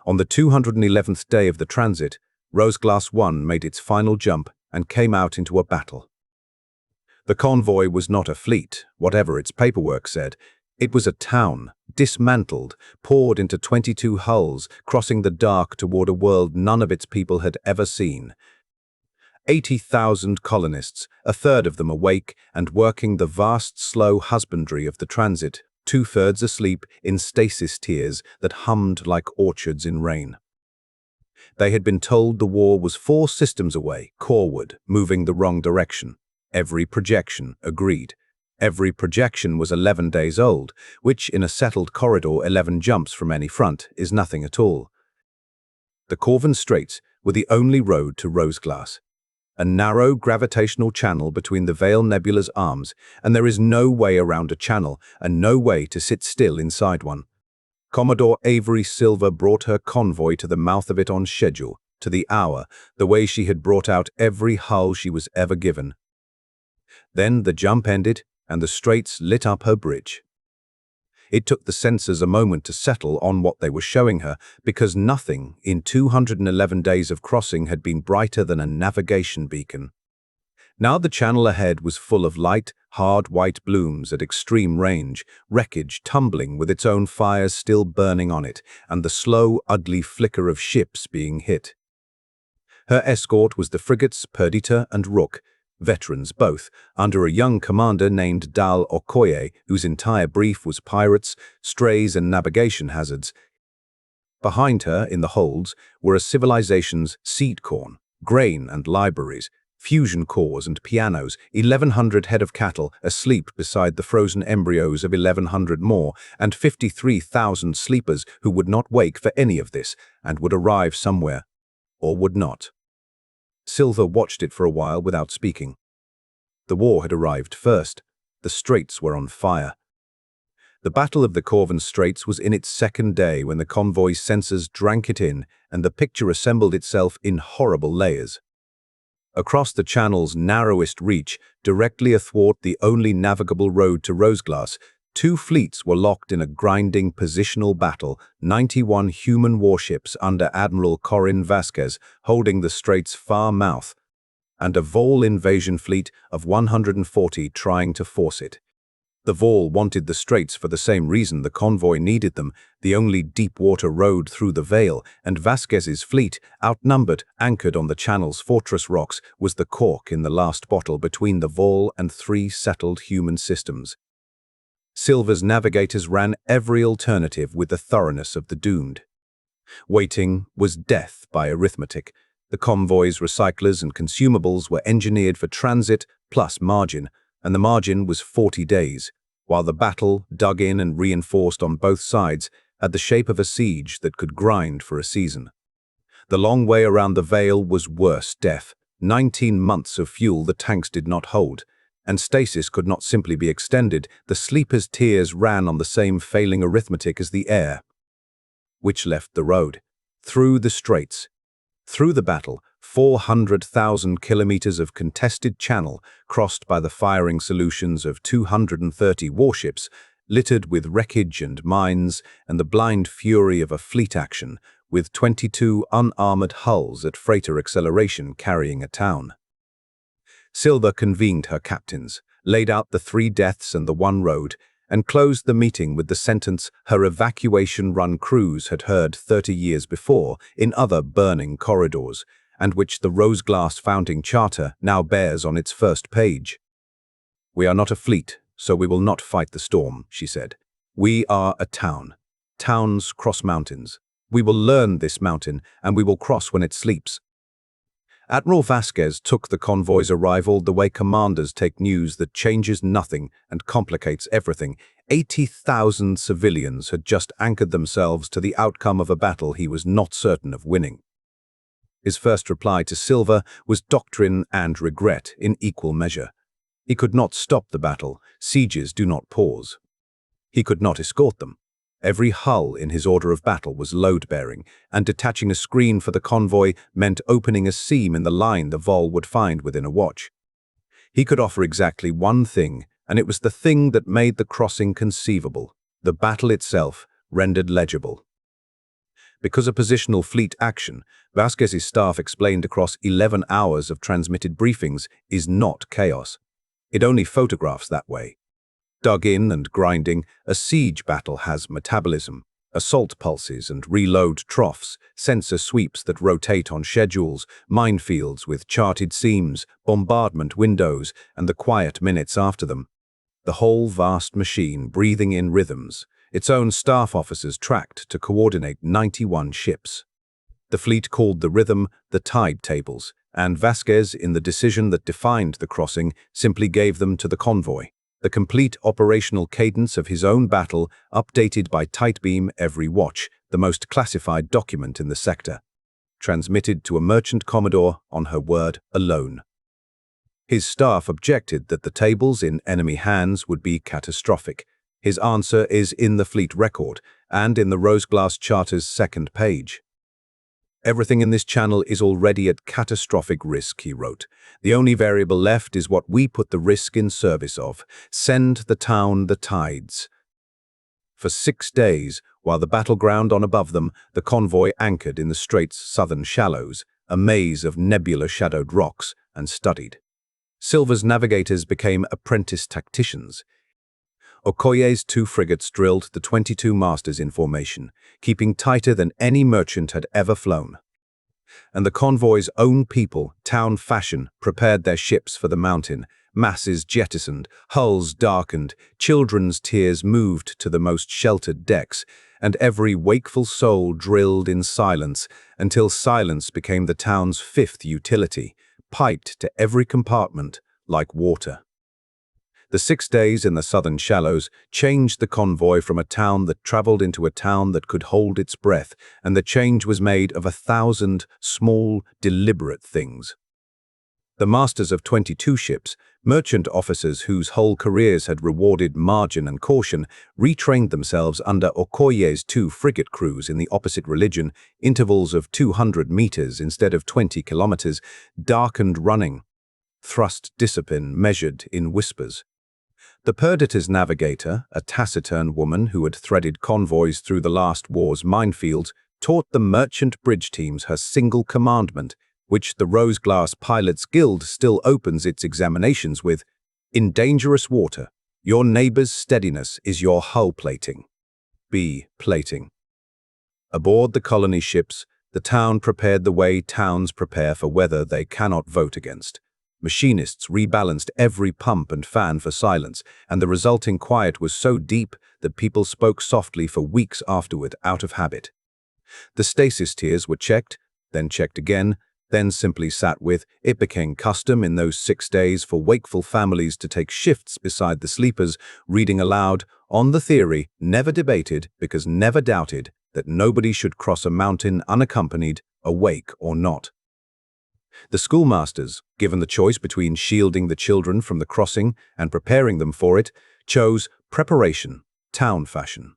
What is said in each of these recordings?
On the 211th day of the transit, Roseglass 1 made its final jump and came out into a battle. The convoy was not a fleet, whatever its paperwork said. It was a town, dismantled, poured into 22 hulls, crossing the dark toward a world none of its people had ever seen. 80,000 colonists, a third of them awake and working the vast, slow husbandry of the transit, two-thirds asleep in stasis tiers that hummed like orchards in rain. They had been told the war was 4 systems away, coreward, moving the wrong direction. Every projection agreed. Every projection was 11 days old, which in a settled corridor 11 jumps from any front is nothing at all. The Straits were the only road to Roseglass. A narrow gravitational channel between the Veil Nebula's arms, and there is no way around a channel and no way to sit still inside one. Commodore Avery Silver brought her convoy to the mouth of it on schedule, to the hour, the way she had brought out every hull she was ever given. Then the jump ended, and the Straits lit up her bridge. It took the sensors a moment to settle on what they were showing her, because nothing in 211 days of crossing had been brighter than a navigation beacon. Now the channel ahead was full of light, hard white blooms at extreme range, wreckage tumbling with its own fires still burning on it, and the slow, ugly flicker of ships being hit. Her escort was the frigates Perdita and Rook, veterans both, under a young commander named Dal Okoye, whose entire brief was pirates, strays and navigation hazards. Behind her, in the holds, were a civilization's seed corn, grain and libraries, fusion cores and pianos, 1,100 head of cattle asleep beside the frozen embryos of 1,100 more, and 53,000 sleepers who would not wake for any of this, and would arrive somewhere, or would not. Silver watched it for a while without speaking. The war had arrived first. The Straits were on fire. The Battle of the Straits was in its second day when the convoy's sensors drank it in, and the picture assembled itself in horrible layers. Across the channel's narrowest reach, directly athwart the only navigable road to Roseglass, 2 fleets were locked in a grinding positional battle, 91 human warships under Admiral Corin Vasquez holding the Straits' far mouth, and a Vol invasion fleet of 140 trying to force it. The Vol wanted the Straits for the same reason the convoy needed them, the only deep-water road through the Veil, and Vasquez's fleet, outnumbered, anchored on the channel's fortress rocks, was the cork in the last bottle between the Vol and 3 settled human systems. Silver's navigators ran every alternative with the thoroughness of the doomed. Waiting was death by arithmetic. The convoy's recyclers and consumables were engineered for transit plus margin, and the margin was 40 days, while the battle, dug in and reinforced on both sides, had the shape of a siege that could grind for a season. The long way around the Veil was worse death, 19 months of fuel the tanks did not hold, and stasis could not simply be extended. The sleepers' tears ran on the same failing arithmetic as the air, which left the road, through the Straits. Through the battle, 400,000 kilometers of contested channel crossed by the firing solutions of 230 warships, littered with wreckage and mines and the blind fury of a fleet action, with 22 unarmored hulls at freighter acceleration carrying a town. Silver convened her captains, laid out the 3 deaths and the 1 road, and closed the meeting with the sentence her evacuation-run crews had heard 30 years before in other burning corridors, and which the Roseglass founding charter now bears on its first page. "We are not a fleet, so we will not fight the storm," she said. "We are a town. Towns cross mountains. We will learn this mountain, and we will cross when it sleeps." Admiral Vasquez took the convoy's arrival the way commanders take news that changes nothing and complicates everything. 80,000 civilians had just anchored themselves to the outcome of a battle he was not certain of winning. His first reply to Silver was doctrine and regret in equal measure. He could not stop the battle. Sieges do not pause. He could not escort them. Every hull in his order of battle was load-bearing, and detaching a screen for the convoy meant opening a seam in the line the Vol would find within a watch. He could offer exactly one thing, and it was the thing that made the crossing conceivable, the battle itself rendered legible. Because of positional fleet action, Vasquez's staff explained across 11 hours of transmitted briefings, is not chaos. It only photographs that way. Dug in and grinding, a siege battle has metabolism, assault pulses and reload troughs, sensor sweeps that rotate on schedules, minefields with charted seams, bombardment windows, and the quiet minutes after them. The whole vast machine breathing in rhythms, its own staff officers tracked to coordinate 91 ships. The fleet called the rhythm the tide tables, and Vasquez, in the decision that defined the crossing, simply gave them to the convoy. The complete operational cadence of his own battle, updated by Tightbeam every watch, the most classified document in the sector. Transmitted to a merchant commodore on her word alone. His staff objected that the tables in enemy hands would be catastrophic. His answer is in the fleet record and in the Roseglass Charter's second page. Everything in this channel is already at catastrophic risk, he wrote. The only variable left is what we put the risk in service of. Send the town the tides. For 6 days, while the battleground on above them, the convoy anchored in the Straits' southern shallows, a maze of nebula-shadowed rocks, and studied. Silver's navigators became apprentice tacticians. Okoye's 2 frigates drilled the 22 masters in formation, keeping tighter than any merchant had ever flown. And the convoy's own people, town fashion, prepared their ships for the mountain, masses jettisoned, hulls darkened, children's tears moved to the most sheltered decks, and every wakeful soul drilled in silence until silence became the town's 5th utility, piped to every compartment like water. The 6 days in the southern shallows changed the convoy from a town that traveled into a town that could hold its breath, and the change was made of 1,000 small, deliberate things. The masters of 22 ships, merchant officers whose whole careers had rewarded margin and caution, retrained themselves under Okoye's 2 frigate crews in the opposite religion, intervals of 200 meters instead of 20 kilometers, darkened running, thrust discipline measured in whispers. The Perdita's navigator, a taciturn woman who had threaded convoys through the last war's minefields, taught the merchant bridge teams her single commandment, which the Roseglass Pilots Guild still opens its examinations with: in dangerous water, your neighbor's steadiness is your hull plating. B. Plating. Aboard the colony ships, the town prepared the way towns prepare for weather they cannot vote against. Machinists rebalanced every pump and fan for silence, and the resulting quiet was so deep that people spoke softly for weeks afterward out of habit. The stasis tiers were checked, then checked again, then simply sat with. It became custom in those 6 days for wakeful families to take shifts beside the sleepers, reading aloud, on the theory, never debated because never doubted, that nobody should cross a mountain unaccompanied, awake or not. The schoolmasters, given the choice between shielding the children from the crossing and preparing them for it, chose preparation, town fashion.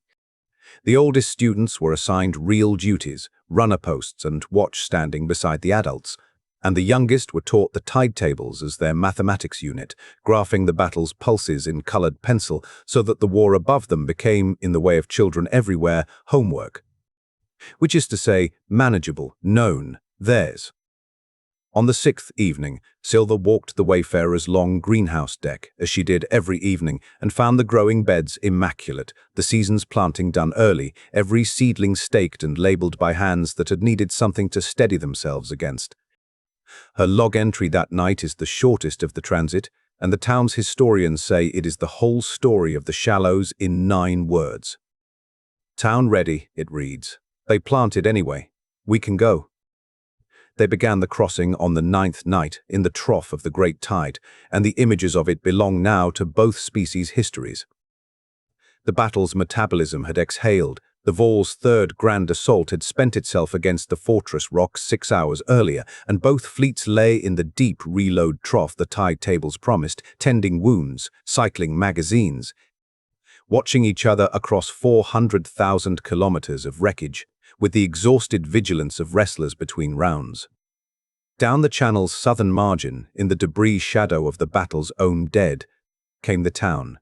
The oldest students were assigned real duties, runner posts and watch standing beside the adults, and the youngest were taught the tide tables as their mathematics unit, graphing the battle's pulses in colored pencil so that the war above them became, in the way of children everywhere, homework. Which is to say, manageable, known, theirs. On the 6th evening, Silver walked the Wayfarer's long greenhouse deck, as she did every evening, and found the growing beds immaculate, the season's planting done early, every seedling staked and labeled by hands that had needed something to steady themselves against. Her log entry that night is the shortest of the transit, and the town's historians say it is the whole story of the shallows in 9 words. Town ready, it reads. They planted anyway. We can go. They began the crossing on the 9th night in the trough of the great tide, and the images of it belong now to both species' histories. The battle's metabolism had exhaled. The Vol's 3rd grand assault had spent itself against the fortress rocks 6 hours earlier, and both fleets lay in the deep reload trough the tide tables promised, tending wounds, cycling magazines, watching each other across 400,000 kilometers of wreckage, with the exhausted vigilance of wrestlers between rounds. Down the channel's southern margin, in the debris shadow of the battle's own dead, came the town.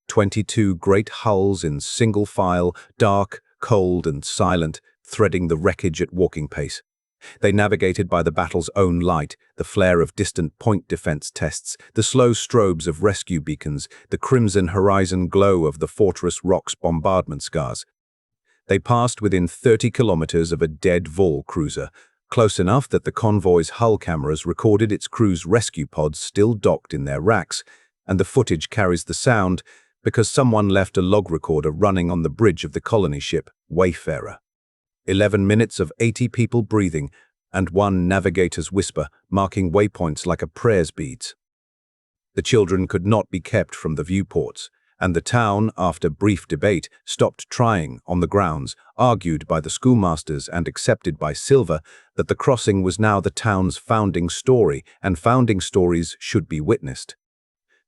22 great hulls in single file, dark, cold and silent, threading the wreckage at walking pace. They navigated by the battle's own light, the flare of distant point defense tests, the slow strobes of rescue beacons, the crimson horizon glow of the Fortress Rock's bombardment scars. They passed within 30 kilometers of a dead Vol cruiser, close enough that the convoy's hull cameras recorded its crew's rescue pods still docked in their racks, and the footage carries the sound because someone left a log recorder running on the bridge of the colony ship, Wayfarer. 11 minutes of 80 people breathing, and one navigator's whisper marking waypoints like a prayer's beads. The children could not be kept from the viewports, and the town, after brief debate, stopped trying on the grounds, argued by the schoolmasters and accepted by Silver, that the crossing was now the town's founding story, and founding stories should be witnessed.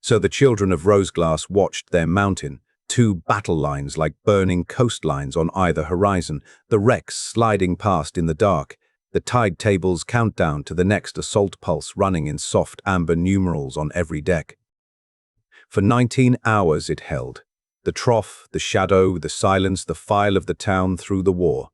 So the children of Roseglass watched their mountain, two battle lines like burning coastlines on either horizon, the wrecks sliding past in the dark, the tide tables countdown to the next assault pulse running in soft amber numerals on every deck. For 19 hours it held, the trough, the shadow, the silence, the file of the town through the war.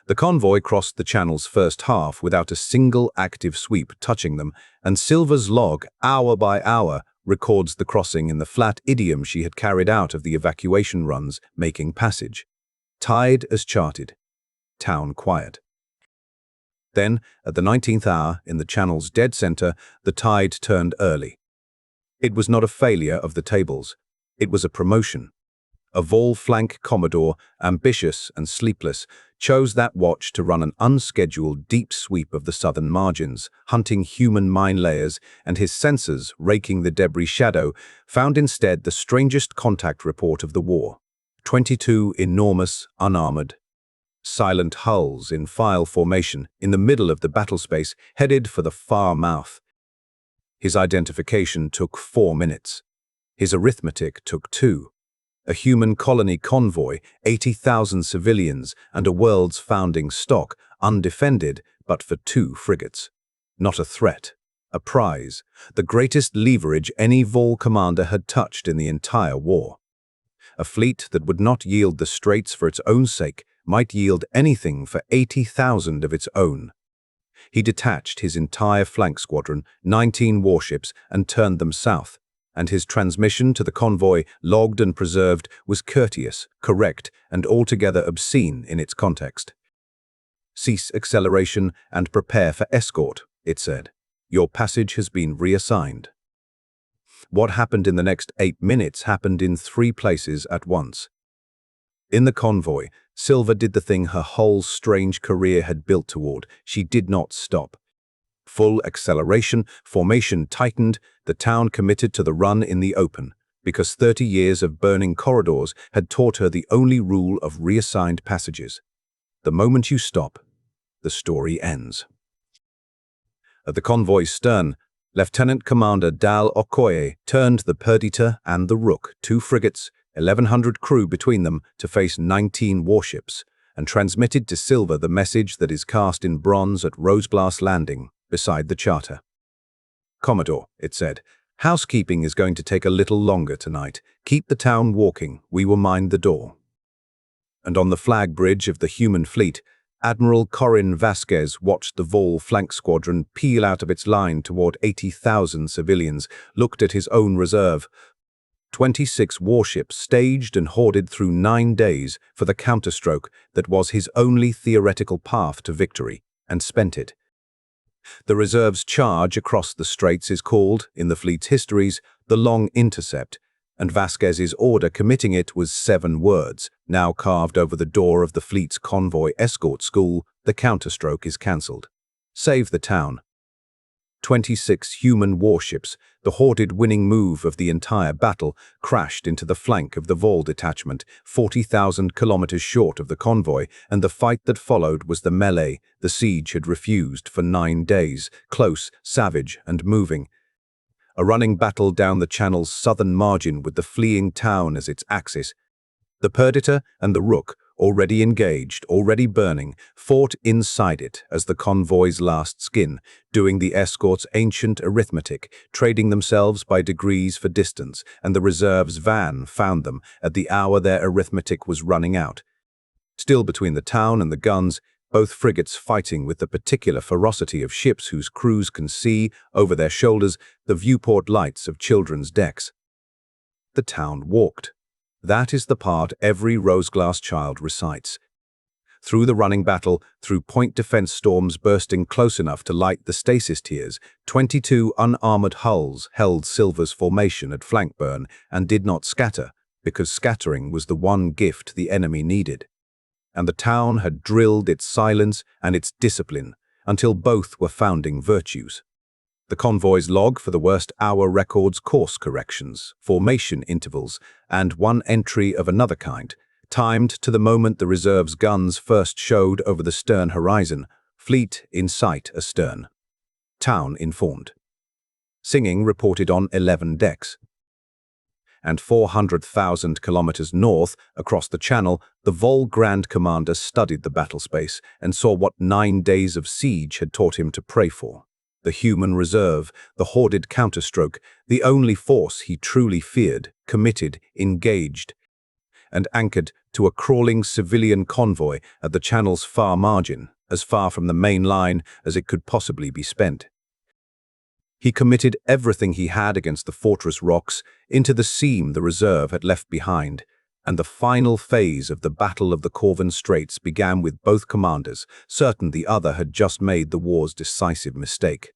The convoy crossed the channel's first half without a single active sweep touching them, and Silver's log, hour by hour, records the crossing in the flat idiom she had carried out of the evacuation runs, making passage. Tide as charted. Town quiet. Then, at the 19th hour, in the channel's dead center, the tide turned early. It was not a failure of the tables. It was a promotion. A Vol flank Commodore, ambitious and sleepless, chose that watch to run an unscheduled deep sweep of the southern margins, hunting human mine layers, and his sensors, raking the debris shadow, found instead the strangest contact report of the war. 22 enormous, unarmored, silent hulls in file formation in the middle of the battle space, headed for the far mouth. His identification took 4 minutes. His arithmetic took 2. A human colony convoy, 80,000 civilians, and a world's founding stock, undefended but for 2 frigates. Not a threat, a prize, the greatest leverage any Vol commander had touched in the entire war. A fleet that would not yield the Straits for its own sake might yield anything for 80,000 of its own. He detached his entire flank squadron, 19 warships, and turned them south, and his transmission to the convoy, logged and preserved, was courteous, correct, and altogether obscene in its context. "Cease acceleration and prepare for escort," it said. "Your passage has been reassigned." What happened in the next 8 minutes happened in 3 places at once. In the convoy, Silver did the thing her whole strange career had built toward. She did not stop. Full acceleration, formation tightened, the town committed to the run in the open, because 30 years of burning corridors had taught her the only rule of reassigned passages. The moment you stop, the story ends. At the convoy's stern, Lieutenant Commander Dal Okoye turned the Perdita and the Rook, 2 frigates, 1,100 crew between them, to face 19 warships, and transmitted to Silver the message that is cast in bronze at Roseglass Landing, beside the charter. "Commodore," it said, "housekeeping is going to take a little longer tonight. Keep the town walking, we will mind the door." And on the flag bridge of the human fleet, Admiral Corin Vasquez watched the Vol flank squadron peel out of its line toward 80,000 civilians, looked at his own reserve. 26 warships staged and hoarded through 9 days for the counterstroke that was his only theoretical path to victory, and spent it. The reserve's charge across the Straits is called, in the fleet's histories, the Long Intercept, and Vasquez's order committing it was 7 words, now carved over the door of the fleet's convoy escort school: the counterstroke is cancelled. Save the town. 26 human warships, the hoarded winning move of the entire battle, crashed into the flank of the Vol detachment, 40,000 kilometers short of the convoy, and the fight that followed was the melee the siege had refused for 9 days, close, savage, and moving. A running battle down the channel's southern margin with the fleeing town as its axis. The Perdita and the Rook, already engaged, already burning, fought inside it as the convoy's last skin, doing the escort's ancient arithmetic, trading themselves by degrees for distance, and the reserve's van found them at the hour their arithmetic was running out. Still between the town and the guns, both frigates fighting with the particular ferocity of ships whose crews can see, over their shoulders, the viewport lights of children's decks. The town walked. That is the part every rose-glass child recites. Through the running battle, through point defense storms bursting close enough to light the stasis tiers, 22 unarmored hulls held Silver's formation at flank burn and did not scatter, because scattering was the one gift the enemy needed. And the town had drilled its silence and its discipline until both were founding virtues. The convoy's log for the worst hour records course corrections, formation intervals, and one entry of another kind, timed to the moment the reserve's guns first showed over the stern horizon, fleet in sight astern. Town informed. Singing reported on 11 decks. And 400,000 kilometers north, across the channel, the Vol Grand Commander studied the battle space and saw what 9 days of siege had taught him to pray for. The human reserve, the hoarded counterstroke, the only force he truly feared, committed, engaged, and anchored to a crawling civilian convoy at the channel's far margin, as far from the main line as it could possibly be spent. He committed everything he had against the fortress rocks into the seam the reserve had left behind, and the final phase of the Battle of the Corvan Straits began with both commanders certain the other had just made the war's decisive mistake.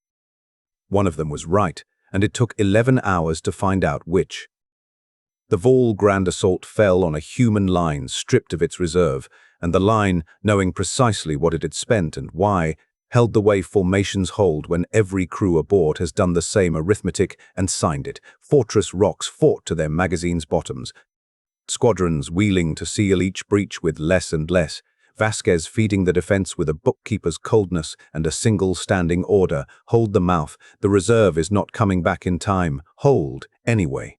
One of them was right, and it took 11 hours to find out which. The Vol Grand Assault fell on a human line stripped of its reserve, and the line, knowing precisely what it had spent and why, held the way formations hold when every crew aboard has done the same arithmetic and signed it. Fortress rocks fought to their magazines' bottoms, squadrons wheeling to seal each breach with less and less, Vasquez feeding the defense with a bookkeeper's coldness and a single standing order: hold the mouth, the reserve is not coming back in time, hold anyway.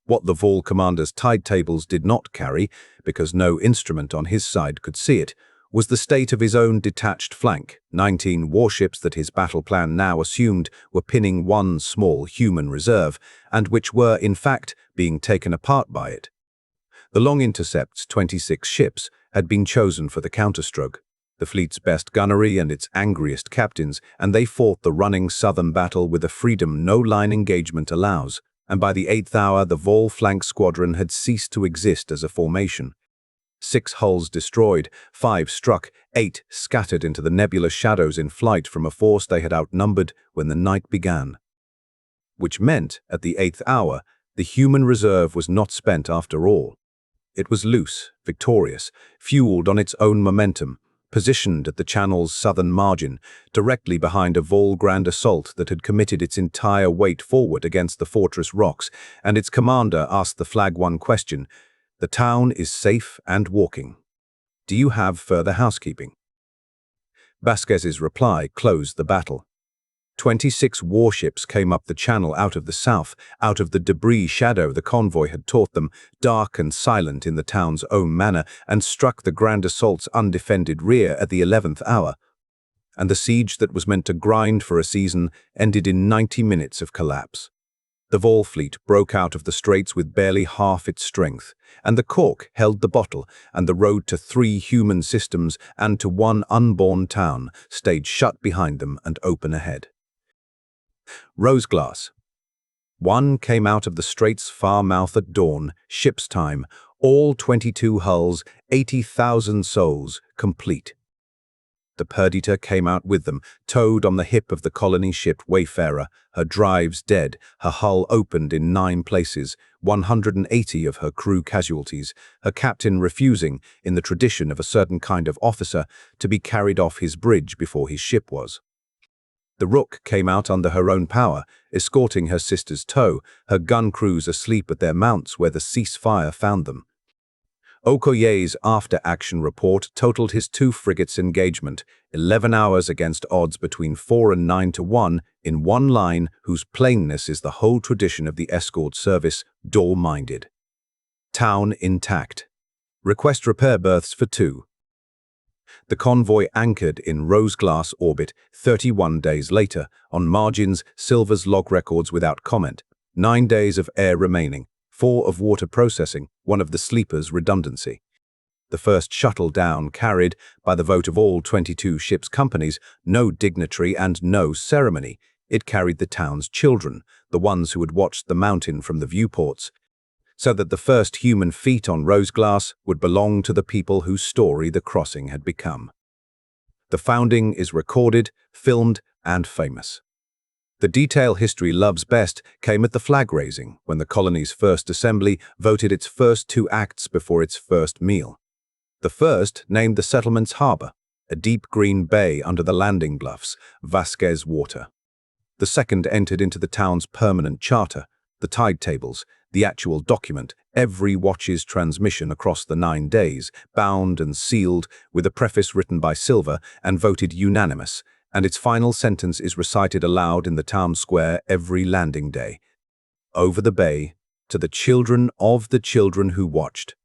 What the Vol commander's tide tables did not carry, because no instrument on his side could see it, was the state of his own detached flank. 19 warships that his battle plan now assumed were pinning one small human reserve, and which were, in fact, being taken apart by it. The long intercept's 26 ships had been chosen for the counterstroke, the fleet's best gunnery and its angriest captains, and they fought the running southern battle with a freedom no line engagement allows, and by the 8th hour the Vol flank squadron had ceased to exist as a formation. 6 hulls destroyed, 5 struck, 8 scattered into the nebulous shadows in flight from a force they had outnumbered when the night began. Which meant, at the 8th hour, the human reserve was not spent after all. It was loose, victorious, fueled on its own momentum, positioned at the channel's southern margin, directly behind a Vol Grand Assault that had committed its entire weight forward against the fortress rocks, and its commander asked the Flag 1 question: "The town is safe and walking. Do you have further housekeeping?" Vasquez's reply closed the battle. 26 warships came up the channel out of the south, out of the debris shadow the convoy had taught them, dark and silent in the town's own manner, and struck the Grand Assault's undefended rear at the 11th hour. And the siege that was meant to grind for a season ended in 90 minutes of collapse. The Vol fleet broke out of the Straits with barely half its strength, and the cork held the bottle, and the road to 3 human systems and to 1 unborn town stayed shut behind them and open ahead. Roseglass. 1 came out of the Straits' far mouth at dawn, ship's time, all 22 hulls, 80,000 souls, complete. The Perdita came out with them, towed on the hip of the colony ship Wayfarer, her drives dead, her hull opened in 9 places, 180 of her crew casualties, her captain refusing, in the tradition of a certain kind of officer, to be carried off his bridge before his ship was. The Rook came out under her own power, escorting her sister's tow, her gun crews asleep at their mounts where the ceasefire found them. Okoye's after-action report totaled his 2 frigates' engagement, 11 hours against odds between 4 and 9 to 1, in one line whose plainness is the whole tradition of the escort service, door-minded. Town intact. Request repair berths for 2. The convoy anchored in Roseglass orbit 31 days later, on margins, Silver's log records without comment, 9 days of air remaining, 4 of water processing, 1 of the sleeper's redundancy. The first shuttle down carried, by the vote of all 22 ships' companies, no dignitary and no ceremony. It carried the town's children, the ones who had watched the mountain from the viewports, so that the first human feet on Roseglass would belong to the people whose story the crossing had become. The founding is recorded, filmed, and famous. The detail history loves best came at the flag-raising, when the colony's first assembly voted its first 2 acts before its first meal. The first named the settlement's harbor, a deep green bay under the landing bluffs, Vasquez Water. The second entered into the town's permanent charter, the tide tables, the actual document, every watch's transmission across the 9 days, bound and sealed with a preface written by Silver and voted unanimous, and its final sentence is recited aloud in the town square every landing day. Over the bay, to the children of the children who watched.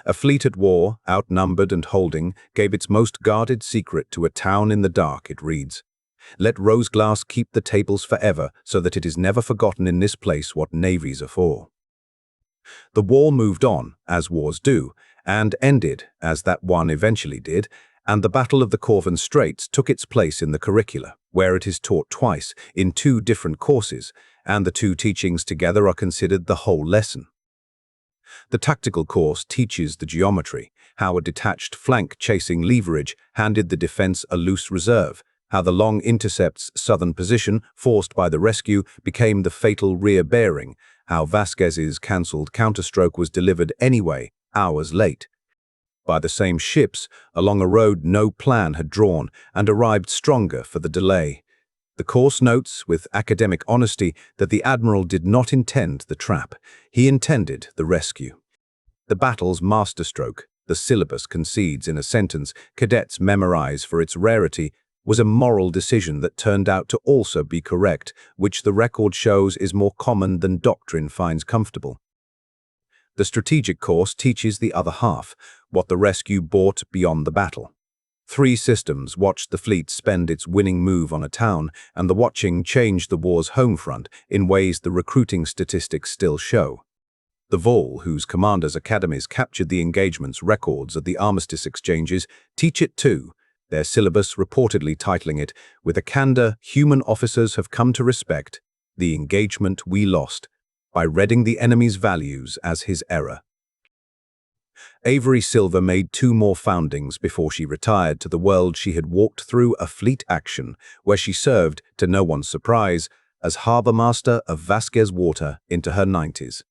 A fleet at war, outnumbered and holding, gave its most guarded secret to a town in the dark, it reads. Let Roseglass keep the tables forever, so that it is never forgotten in this place what navies are for. The war moved on, as wars do, and ended, as that one eventually did, and the Battle of the Corvan Straits took its place in the curricula, where it is taught twice, in 2 different courses, and the 2 teachings together are considered the whole lesson. The tactical course teaches the geometry, how a detached flank chasing leverage handed the defense a loose reserve, how the long intercept's southern position, forced by the rescue, became the fatal rear bearing, how Vasquez's cancelled counterstroke was delivered anyway, hours late, by the same ships, along a road no plan had drawn, and arrived stronger for the delay. The course notes, with academic honesty, that the Admiral did not intend the trap. He intended the rescue. The battle's masterstroke, the syllabus concedes in a sentence cadets memorize for its rarity, was a moral decision that turned out to also be correct, which the record shows is more common than doctrine finds comfortable. The strategic course teaches the other half, what the rescue brought beyond the battle. 3 systems watched the fleet spend its winning move on a town, and the watching changed the war's home front in ways the recruiting statistics still show. The Vol, whose commanders' academies captured the engagement's records at the armistice exchanges, teach it too, their syllabus reportedly titling it, with a candor human officers have come to respect, The Engagement We Lost, by reading the enemy's values as his error. Avery Silver made 2 more foundings before she retired to the world she had walked through a fleet action, where she served, to no one's surprise, as harbour master of Vasquez Water into her 90s.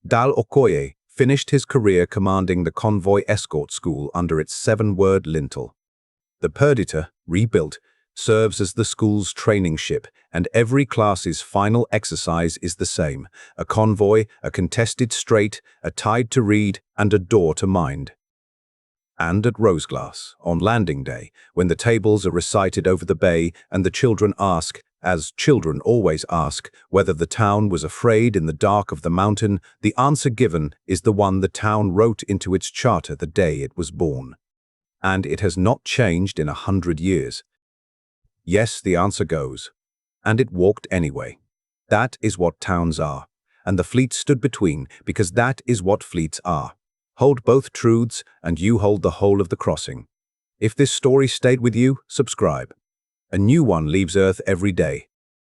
Dal Okoye finished his career commanding the convoy escort school under its 7-word lintel. The Perdita, rebuilt, serves as the school's training ship, and every class's final exercise is the same: a convoy, a contested strait, a tide to read, and a door to mind. And at Roseglass, on landing day, when the tables are recited over the bay and the children ask, as children always ask, whether the town was afraid in the dark of the mountain, the answer given is the one the town wrote into its charter the day it was born. And it has not changed in 100 years. Yes, the answer goes. And it walked anyway. That is what towns are. And the fleet stood between, because that is what fleets are. Hold both truths, and you hold the whole of the crossing. If this story stayed with you, subscribe. A new one leaves Earth every day.